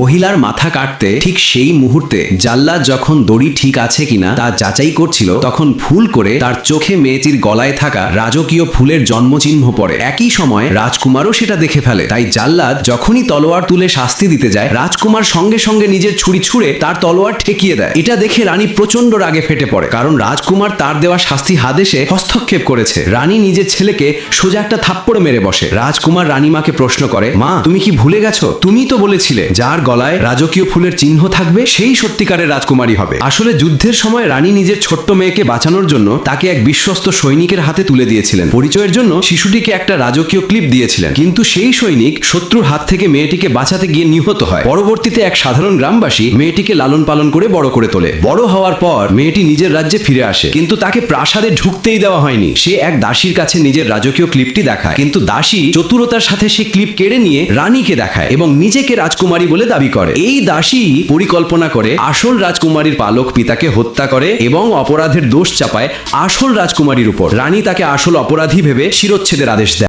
মহিলার মাথা কাটতে ঠিক সেই মুহূর্তে জাল্লাদ যখন দড়ি ঠিক আছে কিনা তা যাচাই করছিল, তখন ভুল করে তার চোখে মেয়েটির গলায় থাকা রাজকীয় ফুলের জন্মচিহ্ন পড়ে। একই সময় রাজকুমারও সেটা দেখে ফেলে। তাই জাল্লাদ যখনই তলোয়ার তুলে শাস্তি দিতে যায়, রাজকুমার সঙ্গে সঙ্গে নিজের ছুরি ছুঁড়ে তার তলোয়ার ঠেকিয়ে দেয়। এটা দেখে রানী প্রচন্ড রাগে ফেটে পড়ে, কারণ রাজকুমার তার দেওয়া শাস্তি আদেশে হস্তক্ষেপ করেছে। রানী নিজের ছেলেকে সোজা একটা থাপ্পড় মেরে বসে। রাজকুমার রানীমাকে প্রশ্ন করে, মা, তুমি কি ভুলে গেছো? তুমি তো বলেছিলে যার গলায় রাজকীয় ফুলের চিহ্ন থাকবে সেই সত্যিকারের রাজকুমারী হবে। আসলে যুদ্ধের সময় রানী নিজের ছোট্ট মেয়েকে বাঁচানোর জন্য তাকে এক বিশ্বস্ত সৈনিকের হাতে তুলে দিয়েছিলেন। পরিচয়ের জন্য শিশুটিকে একটা রাজকীয় ক্লিপ দিয়েছিলেন, কিন্তু সেই সৈনিক শত্রুর হাত থেকে মেয়েটিকে বাঁচাতে গিয়ে নিহত হয়। পরবর্তীতে এক সাধারণ গ্রামবাসী মেয়েটিকে লালন পালন করে বড় করে তোলে। বড় হওয়ার পর মেয়েটি নিজের রাজ্যে ফিরে আসে, কিন্তু তাকে প্রাসাদে ঢুকতেই দেওয়া হয়নি। সে এক দাসীর কাছে নিজের রাজকীয় ক্লিপটি দেখায়, কিন্তু দাসী চতুরতার সাথে সেই ক্লিপ কেড়ে নিয়ে রানীকে দেখায় এবং নিজেকে রাজকুমারী বলে দাবি করে। এই দাসী পরিকল্পনা করে আসল রাজকুমারীর পালক পিতাকে হত্যা করে এবং অপরাধের দোষ চাপায় আসল রাজকুমারীর উপর। রানী তাকে আসল অপরাধী ভেবে শিরচ্ছেদের আদেশ দেয়।